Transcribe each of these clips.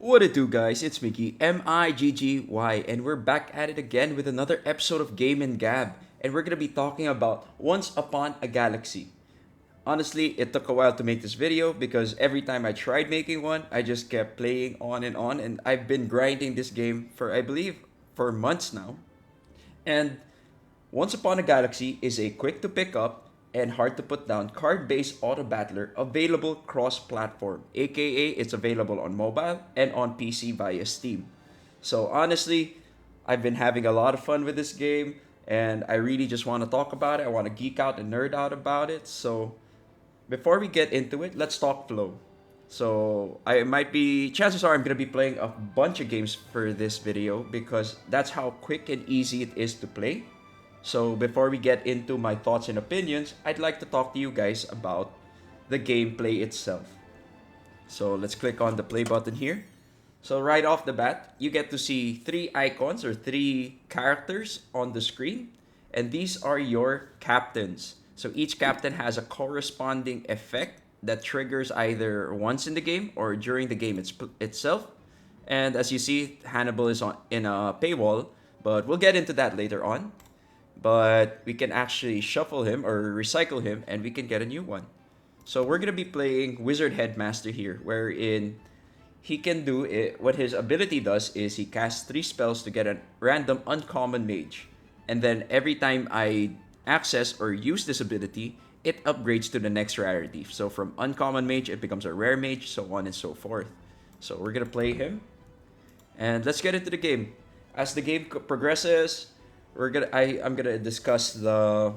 What it do, guys? It's Mickey, Miggy, and we're back at it again with another episode of Game Gab, and we're gonna be talking about Once Upon a Galaxy. Honestly, it took a while to make this video because every time I tried making one, I just kept playing on, and I've been grinding this game for, I believe, for months now. And Once Upon a Galaxy is a quick to pick up and hard to put down card based auto battler available cross platform, aka it's available on mobile and on PC via Steam. So honestly, I've been having a lot of fun with this game and I really just want to talk about it. I want to geek out and nerd out about it. So before we get into it, let's talk flow. So I might be chances are I'm gonna be playing a bunch of games for this video because that's how quick and easy it is to play. So before we get into my thoughts and opinions, I'd like to talk to you guys about the gameplay itself. So let's click on the play button here. So right off the bat, you get to see three icons or three characters on the screen, and these are your captains. So each captain has a corresponding effect that triggers either once in the game or during the game itself. And as you see, Hannibal is on in a paywall, but we'll get into that later on. But we can actually shuffle him or recycle him and we can get a new one. So we're going to be playing Wizard Headmaster here, wherein he can do it. What his ability does is he casts 3 spells to get a random uncommon mage. And then every time I access or use this ability, it upgrades to the next rarity. So from uncommon mage, it becomes a rare mage, so on and so forth. So we're going to play him. And let's get into the game. As the game progresses, I'm gonna discuss the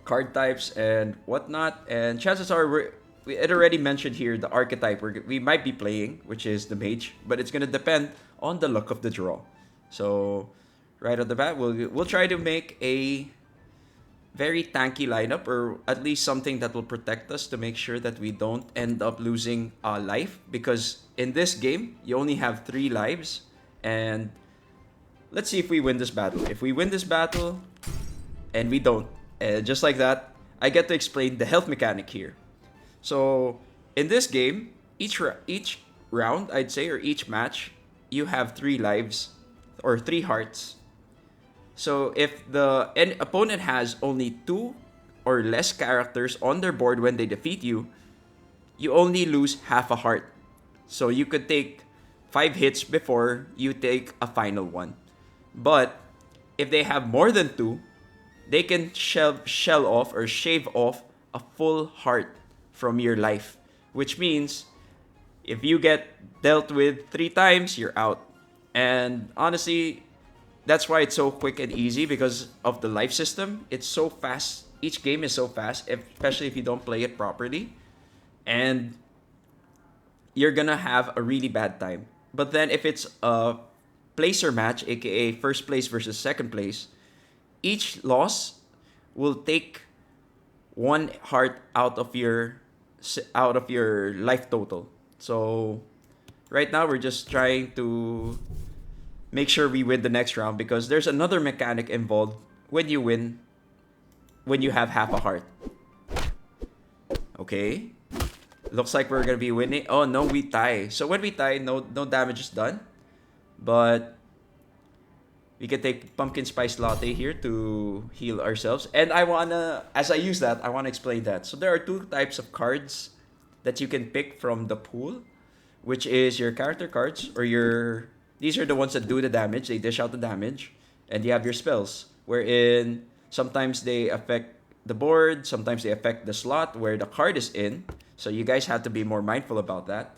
card types and whatnot, and chances are we had already mentioned here the archetype we might be playing, which is the mage, but it's gonna depend on the luck of the draw. So right off the bat, we'll try to make a very tanky lineup, or at least something that will protect us to make sure that we don't end up losing life, because in this game you only have 3 lives. And let's see if we win this battle. If we win this battle, and we don't, just like that, I get to explain the health mechanic here. So, in this game, each round, I'd say, or each match, you have 3 lives, or 3 hearts. So, if the opponent has only 2 or less characters on their board when they defeat you, you only lose half a heart. So, you could take 5 hits before you take a final one. But if they have more than 2, they can shell off or shave off a full heart from your life. Which means if you get dealt with 3 times, you're out. And honestly, that's why it's so quick and easy, because of the life system. It's so fast. Each game is so fast, especially if you don't play it properly. And you're gonna have a really bad time. But then if it's a placer match, aka first place versus second place, each loss will take 1 heart out of your life total. So right now we're just trying to make sure we win the next round, because there's another mechanic involved when you win, when you have half a heart. Okay, looks like we're gonna be winning. Oh no, we tie. So when we tie, no damage is done. But we can take pumpkin spice latte here to heal ourselves. And as I use that, I wanna explain that. So there are 2 types of cards that you can pick from the pool, which is your character cards, or these are the ones that do the damage. They dish out the damage, and you have your spells, wherein sometimes they affect the board, sometimes they affect the slot where the card is in. So you guys have to be more mindful about that.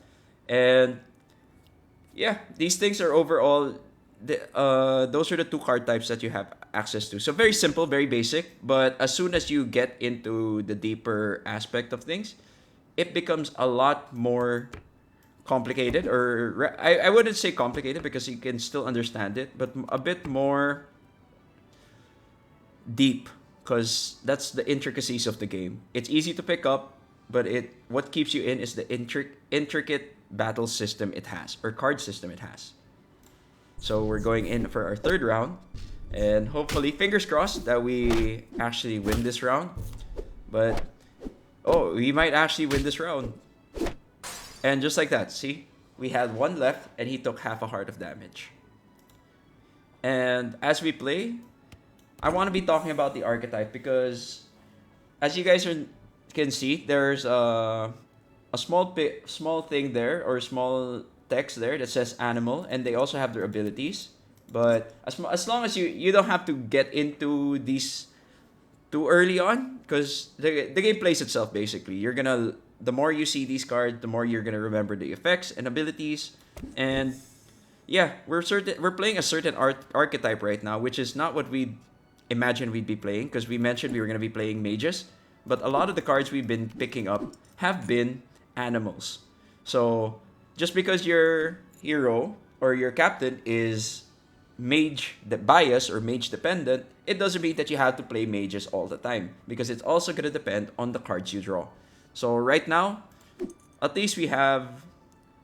And yeah, these things are overall, those are the 2 card types that you have access to. So very simple, very basic. But as soon as you get into the deeper aspect of things, it becomes a lot more complicated. Or I wouldn't say complicated, because you can still understand it, but a bit more deep, because that's the intricacies of the game. It's easy to pick up, but what keeps you in is the intricate battle system it has, or card system it has. So we're going in for our 3rd round, and hopefully, fingers crossed, that we actually win this round. But we might actually win this round. And just like that, see, We had one left, and he took half a heart of damage. And as we play, I want to be talking about the archetype because, as you guys can see, there's a small thing there, or small text there that says animal, and they also have their abilities. But as long as you don't have to get into these too early on, because the game plays itself basically. You're gonna The more you see these cards, the more you're gonna remember the effects and abilities. And yeah, we're playing a certain archetype right now, which is not what we imagined we'd be playing, because we mentioned we were gonna be playing mages, but a lot of the cards we've been picking up have been animals. So just because your hero or your captain is mage bias or mage dependent, it doesn't mean that you have to play mages all the time, because it's also gonna depend on the cards you draw. So right now, at least we have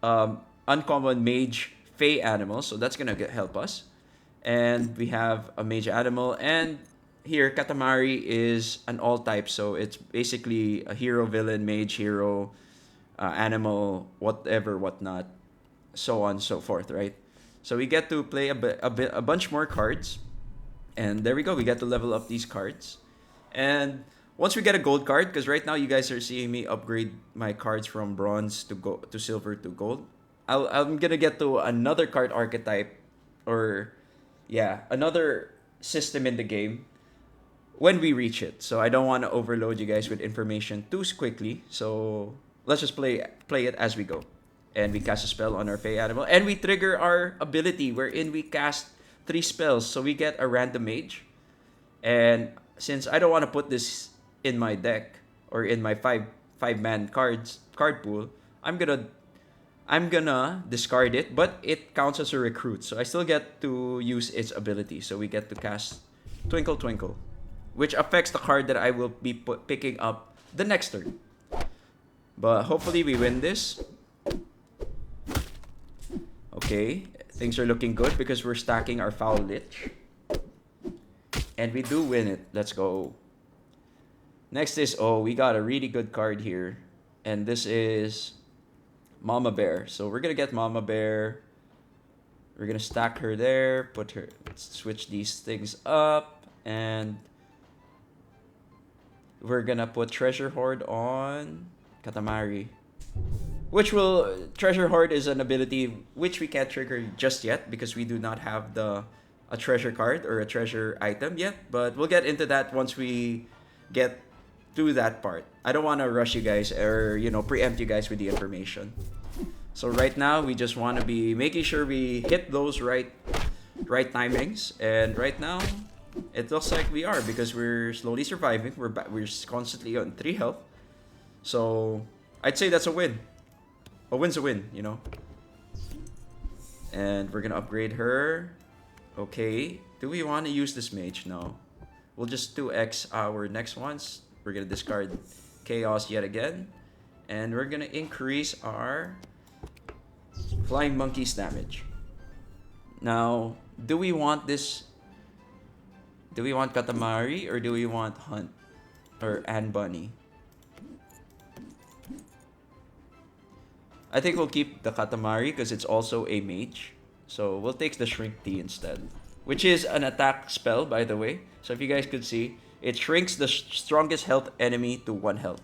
uncommon mage fey animals, so that's gonna help us. And we have a mage animal, and here Katamari is an all type, so it's basically a hero, villain, mage, hero, animal, whatever, whatnot, so on and so forth, right? So we get to play a bunch more cards, and there we go. We get to level up these cards, and once we get a gold card, because right now you guys are seeing me upgrade my cards from bronze to silver to gold. I'm gonna get to another card archetype, or yeah, another system in the game when we reach it. So I don't want to overload you guys with information too quickly. So let's just play it as we go. And we cast a spell on our Fey animal, and we trigger our ability wherein we cast 3 spells. So we get a random mage. And since I don't want to put this in my deck or in my five man card pool, I'm gonna discard it, but it counts as a recruit, so I still get to use its ability. So we get to cast Twinkle Twinkle, which affects the card that I will be picking up the next turn. But hopefully we win this. Okay, things are looking good because we're stacking our Foul Lich. And we do win it. Let's go. Next is, we got a really good card here. And this is Mama Bear. So we're gonna get Mama Bear. We're gonna stack her there. Switch these things up. And we're gonna put Treasure Hoard on Katamari. Treasure Hoard is an ability which we can't trigger just yet because we do not have a treasure card or a treasure item yet. But we'll get into that once we get through that part. I don't want to rush you guys or preempt you guys with the information. So right now we just want to be making sure we hit those right timings, and right now it looks like we are, because we're slowly surviving. We're constantly on 3 health. So I'd say that's a win. A win's a win, And we're gonna upgrade her. Okay. Do we want to use this mage? No. We'll just 2x our next ones. We're gonna discard Chaos yet again. And we're gonna increase our Flying Monkey's damage. Now, do we want this? Do we want Katamari or do we want Hunt or Anne Bunny? I think we'll keep the Katamari because it's also a mage. So we'll take the Shrink Tea instead, which is an attack spell, by the way. So if you guys could see, it shrinks the strongest health enemy to 1 health.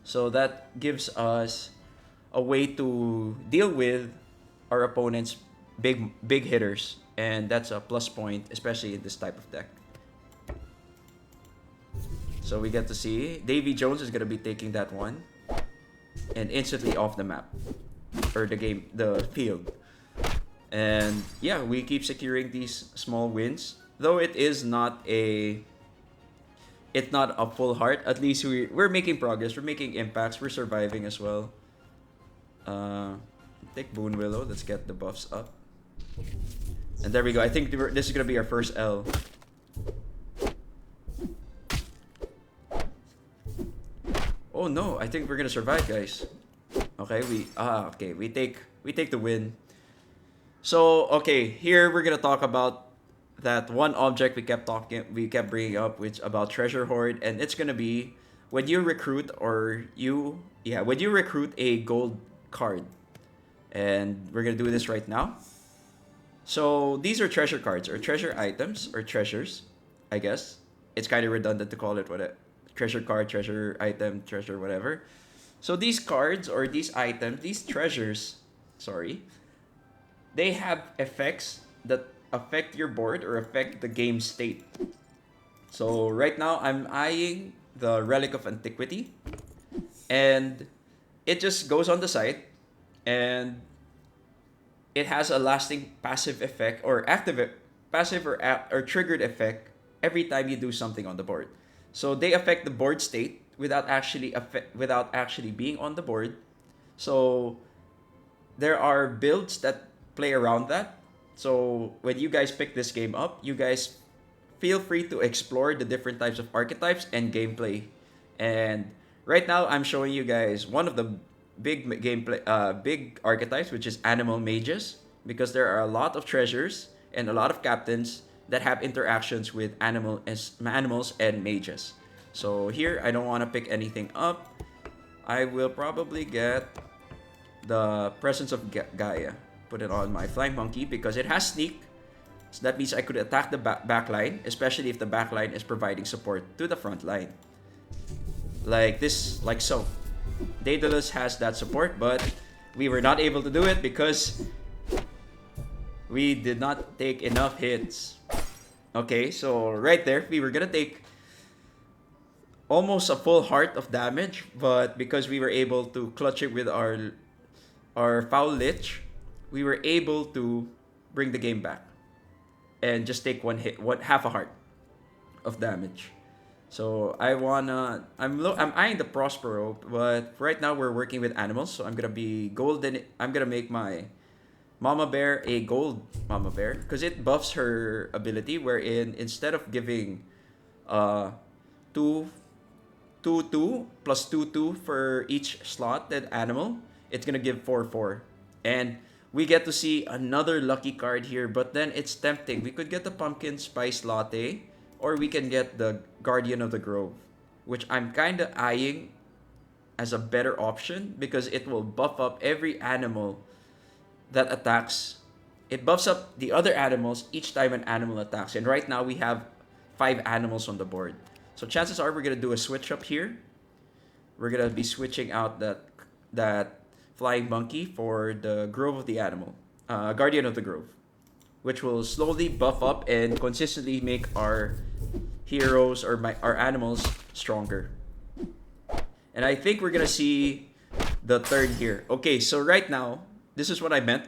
So that gives us a way to deal with our opponent's big hitters, and that's a plus point, especially in this type of deck. So we get to see Davy Jones is gonna be taking that one, and instantly off the map, or the field. And yeah, we keep securing these small wins, though it's not a full heart. At least we're making progress, we're making impacts, we're surviving as well. Take Boon Willow, let's get the buffs up. And there we go. I think this is gonna be our first L. Oh no, I think we're gonna survive, guys. Okay, we take the win. So okay, here we're gonna talk about that one object we kept bringing up, which about Treasure Hoard, and it's gonna be when you recruit a gold card, And we're gonna do this right now. So these are treasure cards or treasure items or treasures, I guess. It's kind of redundant to call it what a treasure card, treasure item, treasure whatever. So these cards or these items, these treasures, sorry, they have effects that affect your board or affect the game state. So right now I'm eyeing the Relic of Antiquity, and it just goes on the side, and it has a lasting passive effect or passive or triggered effect every time you do something on the board. So they affect the board state without actually being on the board. So there are builds that play around that. So when you guys pick this game up, you guys feel free to explore the different types of archetypes and gameplay. And right now I'm showing you guys one of the big archetypes, which is animal mages, because there are a lot of treasures and a lot of captains that have interactions with animals and mages. So here I don't want to pick anything up. I will probably get the Presence of Gaia. Put it on my flying monkey because it has sneak. So that means I could attack the back line, especially if the back line is providing support to the front line. Like this, like so. Daedalus has that support, but we were not able to do it because we did not take enough hits. Okay, so right there, we were gonna take almost a full heart of damage, but because we were able to clutch it with our foul lich, we were able to bring the game back and just take one hit, half a heart of damage. So I'm eyeing the Prospero, but right now we're working with animals, so I'm gonna be golden. I'm gonna make my Mama Bear a gold Mama Bear because it buffs her ability, wherein instead of giving 2 2 plus 2 for each slotted animal, it's gonna give 4 and we get to see another lucky card here. But then it's tempting. We could get the pumpkin spice latte, or we can get the Guardian of the Grove, which I'm kind of eyeing as a better option because it will buff up every animal that attacks. It buffs up the other animals each time an animal attacks. And right now we have 5 animals on the board. So chances are we're going to do a switch up here. We're going to be switching out that flying monkey for the Grove of the Animal, Guardian of the Grove, which will slowly buff up and consistently make our heroes or our animals stronger. And I think we're gonna see the turn here. Okay, so right now, this is what I meant.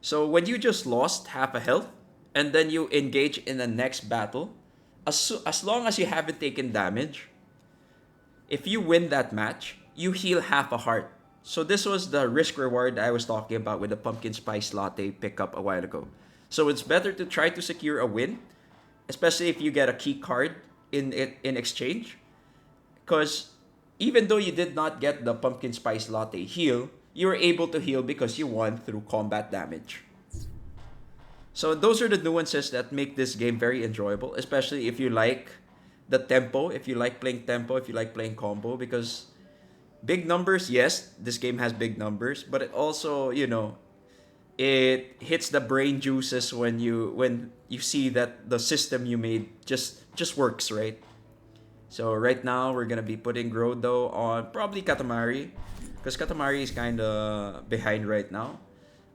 So when you just lost half a health and then you engage in the next battle, as long as you haven't taken damage, if you win that match, you heal half a heart. So this was the risk reward I was talking about with the pumpkin spice latte pickup a while ago. So it's better to try to secure a win, especially if you get a key card in exchange. Because even though you did not get the pumpkin spice latte heal, you were able to heal because you won through combat damage. So those are the nuances that make this game very enjoyable, especially if you like the tempo, if you like playing tempo, if you like playing combo, because big numbers, yes, this game has big numbers, but it also, it hits the brain juices when you see that the system you made just works, right? So right now we're gonna be putting Grodo on probably Katamari, because Katamari is kind of behind right now.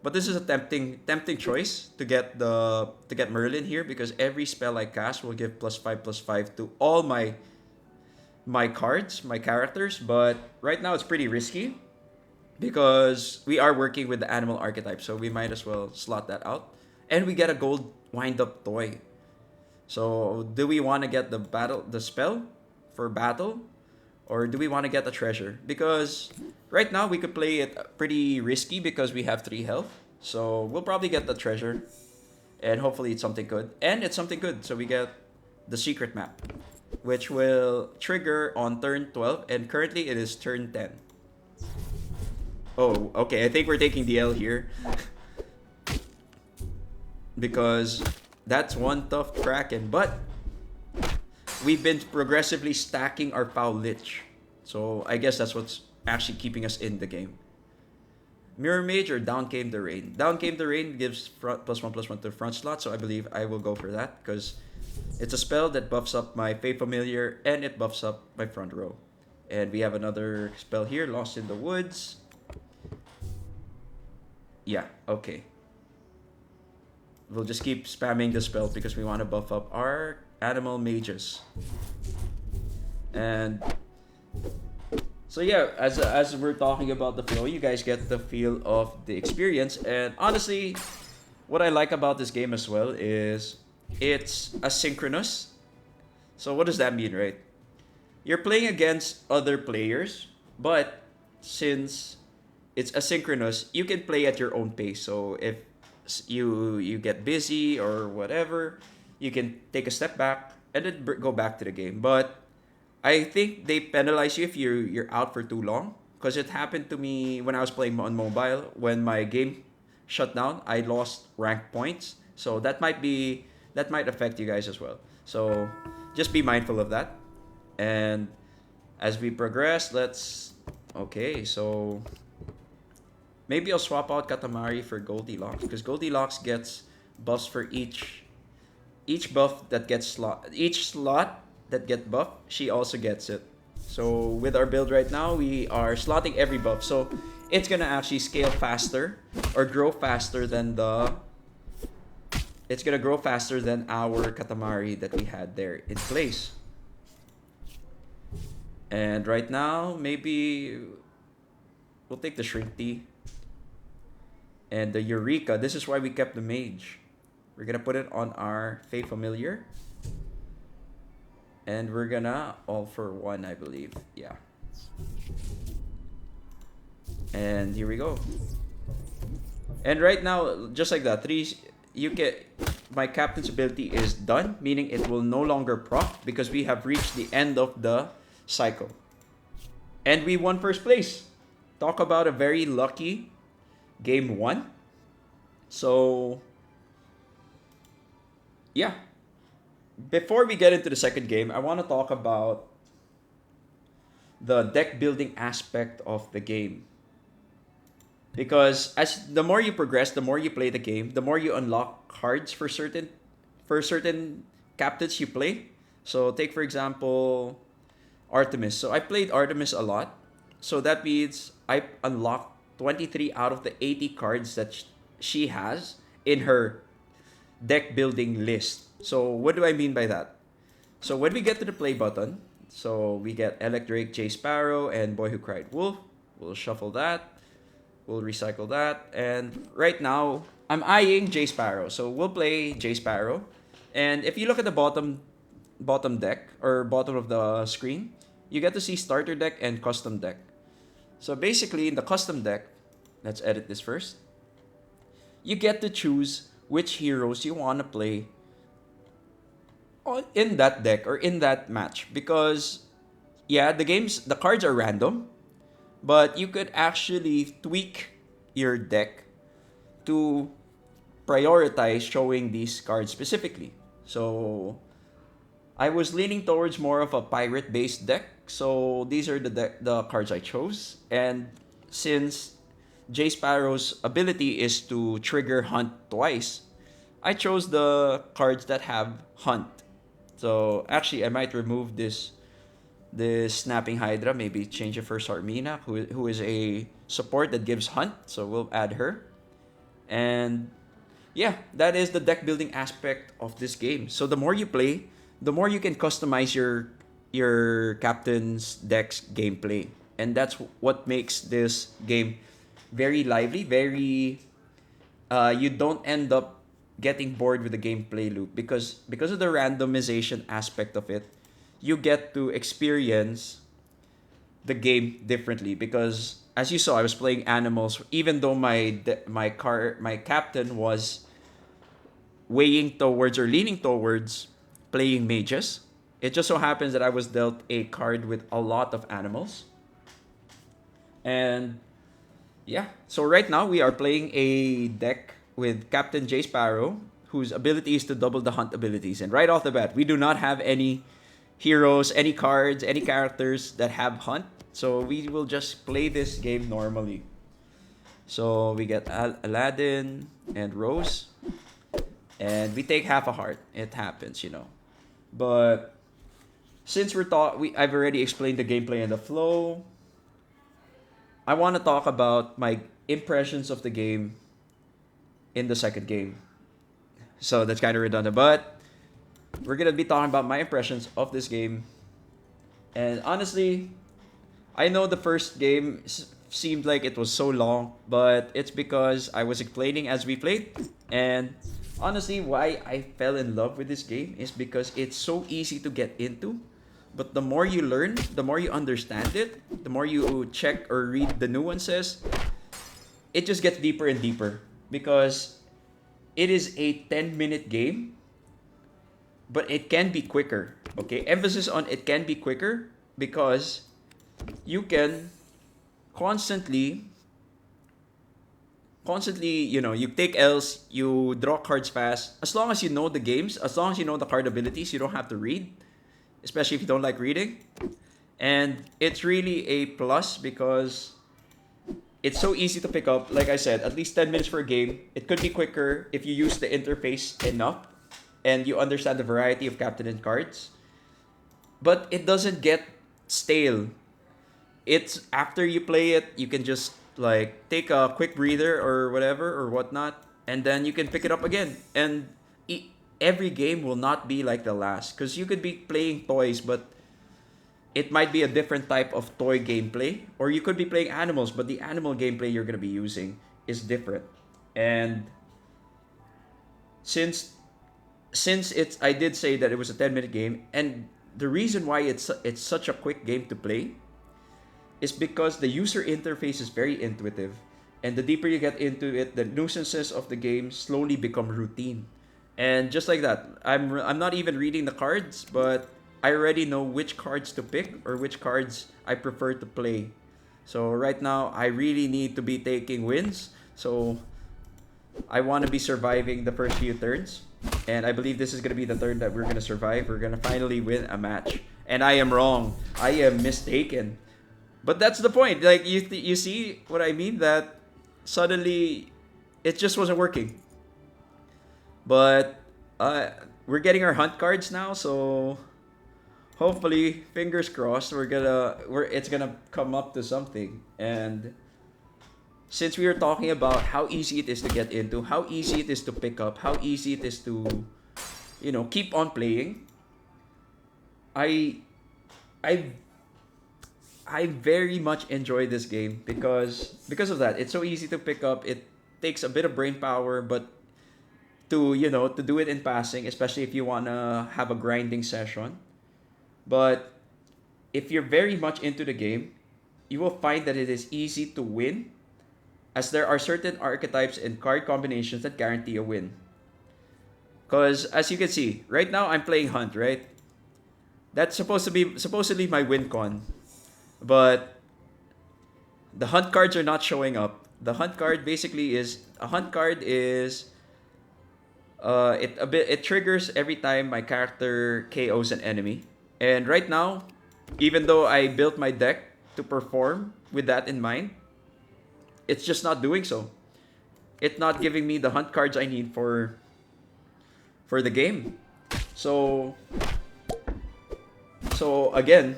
But this is a tempting choice to get Merlin here, because every spell I cast will give +5/+5 to all my cards, my characters. But right now it's pretty risky because we are working with the animal archetype, so we might as well slot that out. And we get a gold wind-up toy. So do we want to get the spell for battle, or do we want to get the treasure? Because right now we could play it pretty risky because we have 3 health. So we'll probably get the treasure, and hopefully it's something good. And it's something good, so we get the secret map, which will trigger on turn 12, and currently it is turn 10. Oh, okay, I think we're taking the L here. Because that's one tough Kraken, but we've been progressively stacking our foul lich. So I guess that's what's actually keeping us in the game. Mirror Mage or Down Came the Rain. Down Came the Rain gives front +1/+1 to front slot, so I believe I will go for that because it's a spell that buffs up my Fey Familiar and it buffs up my front row. And we have another spell here, Lost in the Woods. Yeah, okay. We'll just keep spamming the spell because we want to buff up our animal mages. And so yeah, as we're talking about the flow, you guys get the feel of the experience. And honestly, what I like about this game as well is it's asynchronous. So what does that mean, right? You're playing against other players, but since it's asynchronous, you can play at your own pace. So if you get busy or whatever, you can take a step back and then go back to the game. But I think they penalize you if you're out for too long, because it happened to me when I was playing on mobile. When my game shut down, I lost rank points. So that might affect you guys as well. So just be mindful of that. And as we progress, okay, so maybe I'll swap out Katamari for Goldilocks, because Goldilocks gets buffs for each buff that gets each slot that get buffed, she also gets it. So with our build right now, we are slotting every buff. So it's gonna actually scale faster or grow faster than it's gonna grow faster than our Katamari that we had there in place. And right now, maybe we'll take the Shrink Tea and the Eureka. This is why we kept the Mage. We're gonna put it on our Fey Familiar. And we're gonna all for one, I believe. Yeah. And here we go. And right now, just like that, my captain's ability is done, meaning it will no longer proc because we have reached the end of the cycle. And we won first place. Talk about a very lucky game 1. So yeah. Before we get into the second game, I want to talk about the deck building aspect of the game. Because the more you progress, the more you play the game, the more you unlock cards for certain captains you play. So take for example Artemis. So I played Artemis a lot. So that means I unlocked 23 out of the 80 cards that she has in her deck building list. So what do I mean by that? So when we get to the play button, so we get Electric, Jay Sparrow, and Boy Who Cried Wolf. We'll shuffle that. We'll recycle that. And right now, I'm eyeing Jay Sparrow. So we'll play Jay Sparrow. And if you look at the bottom deck, or bottom of the screen, you get to see starter deck and custom deck. So basically, in the custom deck, let's edit this first. You get to choose which heroes you want to play in that deck or in that match, because yeah, the cards are random, but you could actually tweak your deck to prioritize showing these cards specifically. So I was leaning towards more of a pirate based deck, so these are the cards I chose. And since Jay Sparrow's ability is to trigger Hunt twice, I chose the cards that have Hunt. So actually, I might remove this Snapping Hydra, maybe change it for Sarmina, who is a support that gives Hunt. So we'll add her. And yeah, that is the deck building aspect of this game. So the more you play, the more you can customize your captain's deck's gameplay. And that's what makes this game very lively, very you don't end up getting bored with the gameplay loop, because of the randomization aspect of it. You get to experience the game differently, because as you saw, I was playing animals even though my captain was weighing towards or leaning towards playing mages. It just so happens that I was dealt a card with a lot of animals. And yeah, so right now we are playing a deck with Captain Jay Sparrow, whose ability is to double the Hunt abilities. And right off the bat, we do not have any heroes, any cards, any characters that have Hunt. So we will just play this game normally. So we get Aladdin and Rose, and we take half a heart. It happens, you know. But since I've already explained the gameplay and the flow. I want to talk about my impressions of the game in the second game. So that's kind of redundant, but we're gonna be talking about my impressions of this game. And honestly, I know the first game seemed like it was so long, but it's because I was explaining as we played. And honestly, why I fell in love with this game is because it's so easy to get into. But the more you learn, the more you understand it, the more you check or read the nuances, it just gets deeper and deeper. Because it is a 10-minute game, but it can be quicker. Okay, emphasis on it can be quicker because you can constantly you take L's, you draw cards fast. As long as you know the games, as long as you know the card abilities, you don't have to read, especially if you don't like reading. And it's really a plus because it's so easy to pick up. Like I said, at least 10 minutes for a game. It could be quicker if you use the interface enough and you understand the variety of captain and cards. But it doesn't get stale. It's after you play it, you can just like take a quick breather or whatever or whatnot, and then you can pick it up again. And every game will not be like the last because you could be playing toys, but it might be a different type of toy gameplay, or you could be playing animals, but the animal gameplay you're gonna be using is different. And since I did say that it was a 10-minute game, and the reason why it's such a quick game to play is because the user interface is very intuitive, and the deeper you get into it, the nuisances of the game slowly become routine. And just like that, I'm not even reading the cards, but I already know which cards to pick or which cards I prefer to play. So right now, I really need to be taking wins. So I want to be surviving the first few turns. And I believe this is going to be the turn that we're going to survive. We're going to finally win a match. And I am wrong. I am mistaken. But that's the point. Like, you see what I mean? That suddenly, it just wasn't working. But we're getting our hunt cards now, so hopefully, fingers crossed, it's gonna come up to something. And since we were talking about how easy it is to get into, how easy it is to pick up, how easy it is to, keep on playing, I very much enjoy this game because of that. It's so easy to pick up. It takes a bit of brain power, but to do it in passing, especially if you wanna have a grinding session. But if you're very much into the game, you will find that it is easy to win, as there are certain archetypes and card combinations that guarantee a win. Because as you can see, right now I'm playing Hunt, right? That's supposedly my win con. But the Hunt cards are not showing up. The Hunt card basically is it triggers every time my character KOs an enemy. And right now, even though I built my deck to perform with that in mind, it's just not doing so. It's not giving me the hunt cards I need for the game. So again,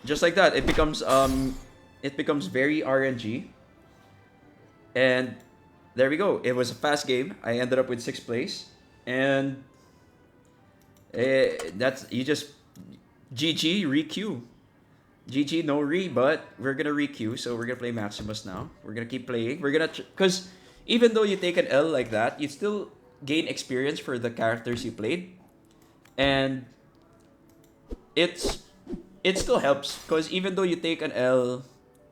just like that, it becomes very RNG. And there we go. It was a fast game. I ended up with 6th place, and that's you just GG re-queue. GG no re, but we're gonna re-queue, so we're gonna play Maximus now. We're gonna keep playing. We're gonna because even though you take an L like that, you still gain experience for the characters you played, and it still helps because even though you take an L,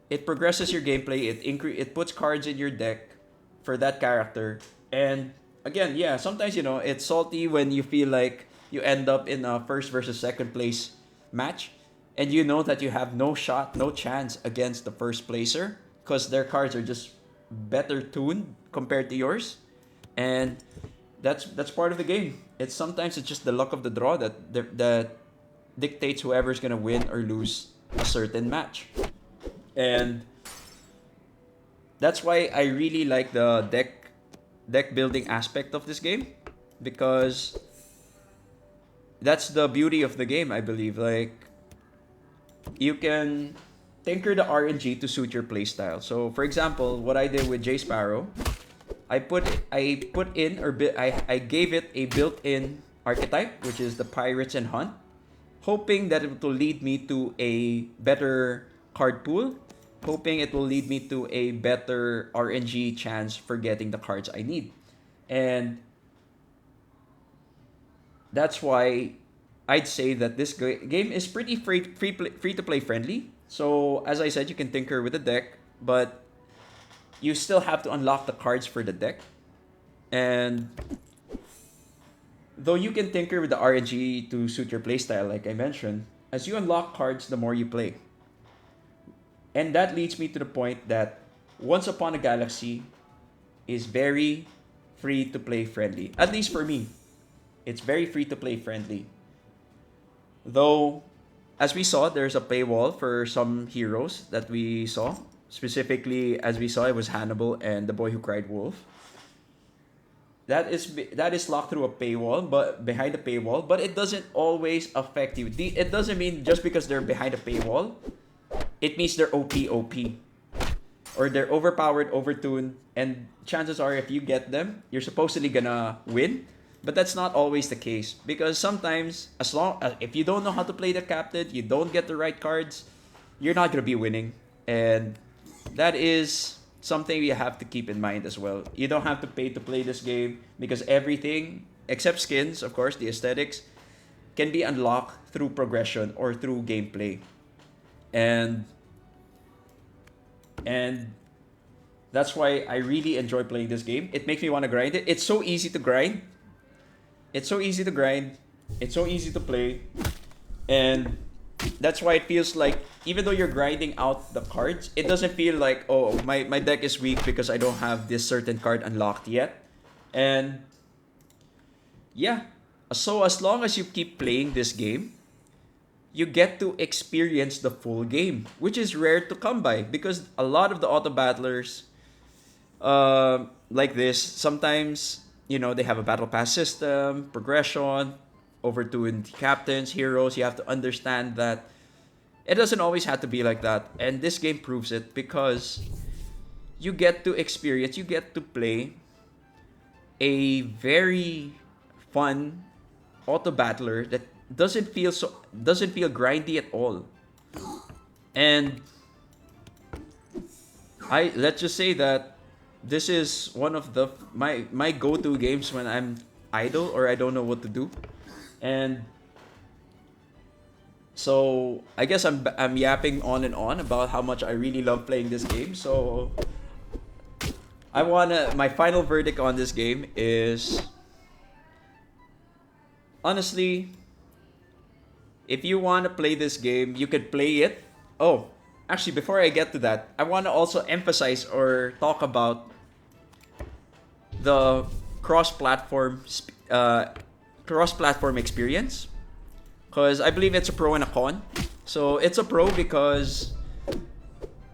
it progresses your gameplay. It puts cards in your deck for that character, and again, yeah, sometimes it's salty when you feel like you end up in a first versus second place match, and you know that you have no shot, no chance against the first placer because their cards are just better tuned compared to yours, and that's part of the game. Sometimes it's just the luck of the draw that dictates whoever's gonna win or lose a certain match. And That's why I really like the deck building aspect of this game, because that's the beauty of the game, I believe. Like, you can tinker the RNG to suit your playstyle. So, for example, what I did with Jay Sparrow, I put in or I gave it a built-in archetype, which is the Pirates and Hunt, hoping that it will lead me to a better card pool, hoping it will lead me to a better RNG chance for getting the cards I need. And that's why I'd say that this game is pretty free to play friendly. So as I said, you can tinker with the deck, but you still have to unlock the cards for the deck. And though you can tinker with the RNG to suit your playstyle, like I mentioned, as you unlock cards, the more you play. And that leads me to the point that Once Upon a Galaxy is very free to play friendly. At least for me, it's very free to play friendly. Though, as we saw, there's a paywall for some heroes that we saw. Specifically, as we saw, it was Hannibal and the Boy Who Cried Wolf. That is locked through a paywall, but behind the paywall. But it doesn't always affect you. It doesn't mean just because they're behind a paywall, it means they're OP, or they're overpowered, overtuned, and chances are if you get them, you're supposedly gonna win. But that's not always the case, because sometimes, as long if you don't know how to play the captain, you don't get the right cards, you're not gonna be winning, and that is something you have to keep in mind as well. You don't have to pay to play this game, because everything except skins, of course, the aesthetics, can be unlocked through progression or through gameplay, and and that's why I really enjoy playing this game. It makes me want to grind it. It's so easy to grind. It's so easy to grind. It's so easy to play. And that's why it feels like, even though you're grinding out the cards, it doesn't feel like, oh, my deck is weak because I don't have this certain card unlocked yet. And yeah, so as long as you keep playing this game, you get to experience the full game, which is rare to come by, because a lot of the auto battlers like this, sometimes, they have a battle pass system, progression, overtuned captains, heroes. You have to understand that it doesn't always have to be like that. And this game proves it, because you get to experience, you get to play a very fun auto battler that doesn't feel grindy at all. And let's just say that this is one of my go-to games when I'm idle or I don't know what to do. And so I guess I'm yapping on and on about how much I really love playing this game. So my final verdict on this game is, honestly, if you want to play this game, you could play it. Oh, actually, before I get to that, I want to also emphasize or talk about the cross-platform experience, because I believe it's a pro and a con. So it's a pro because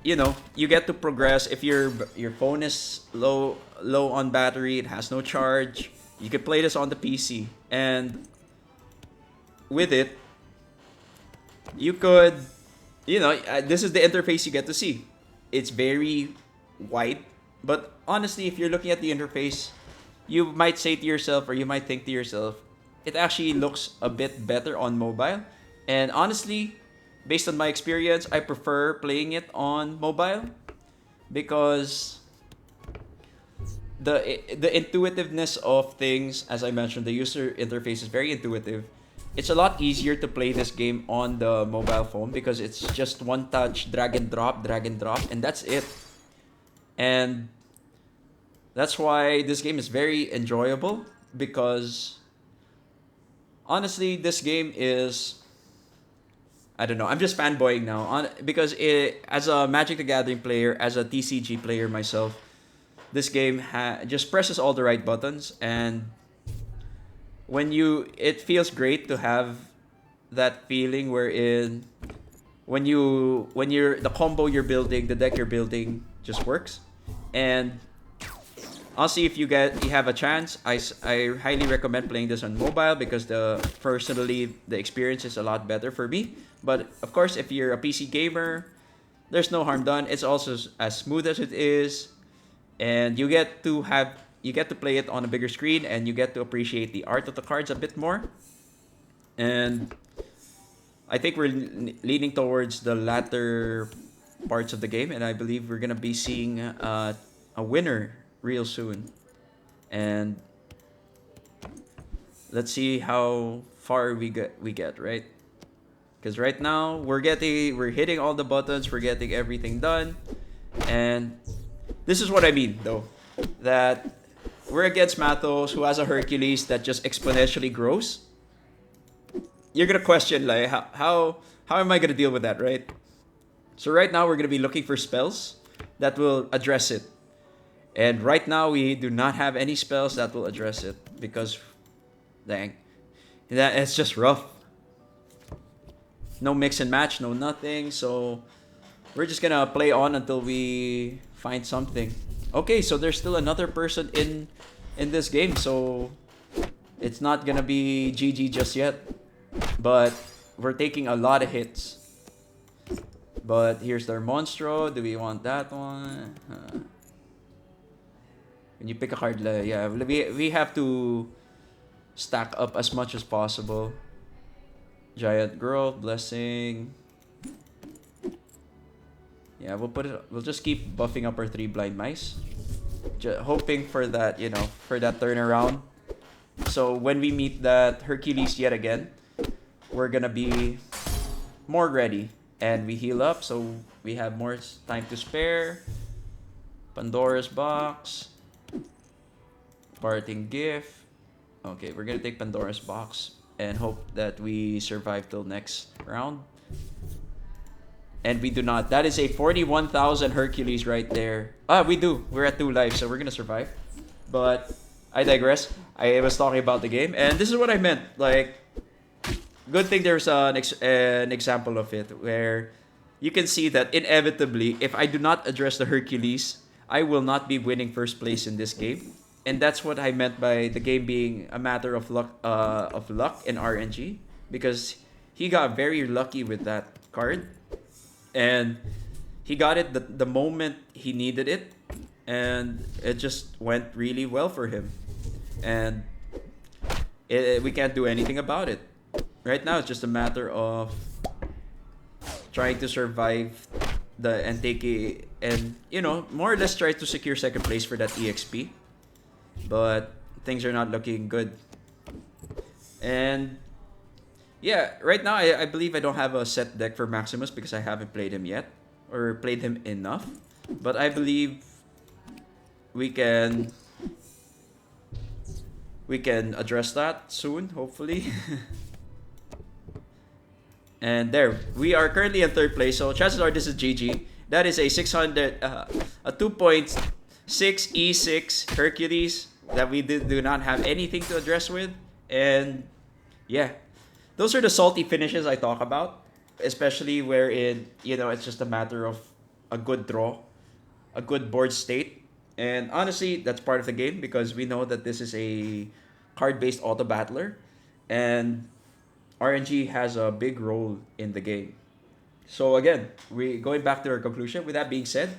you get to progress. If your phone is low on battery, it has no charge, you can play this on the PC, and with it, you could, this is the interface you get to see. It's very wide, but honestly, if you're looking at the interface, you might say to yourself, or you might think to yourself, it actually looks a bit better on mobile. And honestly, based on my experience, I prefer playing it on mobile, because the intuitiveness of things, as I mentioned, the user interface is very intuitive. It's a lot easier to play this game on the mobile phone, because it's just one touch, drag and drop, and that's it. And that's why this game is very enjoyable, because honestly, this game is, I don't know, I'm just fanboying now, because as a Magic the Gathering player, as a TCG player myself, this game just presses all the right buttons, and it feels great to have that feeling wherein when you're the combo you're building, the deck you're building just works. And honestly, if you have a chance, I highly recommend playing this on mobile because personally the experience is a lot better for me. But of course, if you're a PC gamer, there's no harm done. It's also as smooth as it is, and you get to play it on a bigger screen, and you get to appreciate the art of the cards a bit more. And I think we're leaning towards the latter parts of the game, and I believe we're gonna be seeing a winner real soon. And let's see how far we get, right? Because right now we're hitting all the buttons, we're getting everything done, and this is what I mean though, that we're against Mathos, who has a Hercules that just exponentially grows. You're gonna question like how am I gonna deal with that, right? So right now we're gonna be looking for spells that will address it. And right now we do not have any spells that will address it because dang. That it's just rough. No mix and match, no nothing. So we're just gonna play on until we find something. Okay, so there's still another person in this game, so it's not gonna be GG just yet. But we're taking a lot of hits. But here's their Monstro. Do we want that one? When you pick a card, yeah, we have to stack up as much as possible. Giant Growth, Blessing. Yeah, we'll just keep buffing up our 3 blind mice. Hoping for that, for that turnaround. So when we meet that Hercules yet again, we're gonna be more ready. And we heal up, so we have more time to spare. Pandora's Box. Parting Gift. Okay, we're gonna take Pandora's Box and hope that we survive till next round. And we do not. That is a 41,000 Hercules right there. We do. We're at 2 lives, so we're gonna survive. But I digress. I was talking about the game, and this is what I meant. Like, good thing there's an example of it where you can see that inevitably, if I do not address the Hercules, I will not be winning first place in this game. And that's what I meant by the game being a matter of luck and RNG, because he got very lucky with that card, and he got it the moment he needed it, and it just went really well for him, and we can't do anything about it. Right now, it's just a matter of trying to survive and take it, and more or less try to secure second place for that EXP. But things are not looking good. And yeah, right now I believe I don't have a set deck for Maximus because I haven't played him yet or played him enough. But I believe we can address that soon, hopefully. And there, we are currently in third place, so chances are this is GG. That is a 2.6 E6 Hercules that we do not have anything to address with. And yeah, those are the salty finishes I talk about, especially wherein, it's just a matter of a good draw, a good board state. And honestly, that's part of the game because we know that this is a card-based auto battler, and RNG has a big role in the game. So again, we going back to our conclusion. With that being said,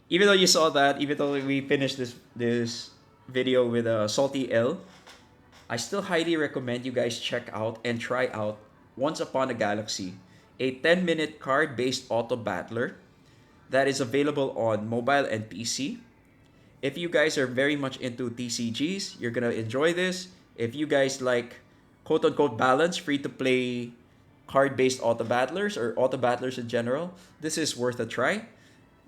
even though you saw that, even though we finished this video with a salty L, I still highly recommend you guys check out and try out Once Upon a Galaxy, a 10-minute card-based auto battler that is available on mobile and PC. If you guys are very much into TCGs, you're gonna enjoy this. If you guys like quote-unquote balance, free-to-play card-based auto battlers or auto battlers in general, this is worth a try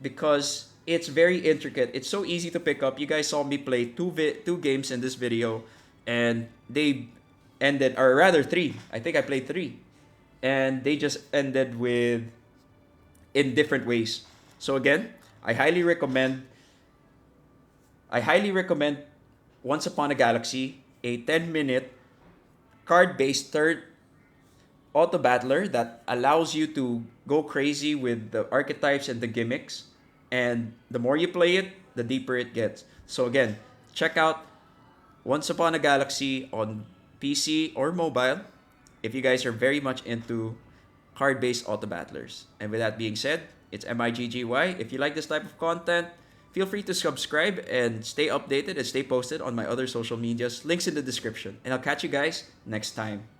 because it's very intricate. It's so easy to pick up. You guys saw me play two games in this video, and they ended, or rather 3. I think I played 3, and they just ended in different ways. So again, I highly recommend Once Upon a Galaxy, a 10-minute card-based third auto battler that allows you to go crazy with the archetypes and the gimmicks. And the more you play it, the deeper it gets. So again, check out Once Upon a Galaxy on PC or mobile if you guys are very much into card-based auto battlers. And with that being said, it's MIGGY. If you like this type of content, feel free to subscribe and stay updated and stay posted on my other social medias. Links in the description. And I'll catch you guys next time.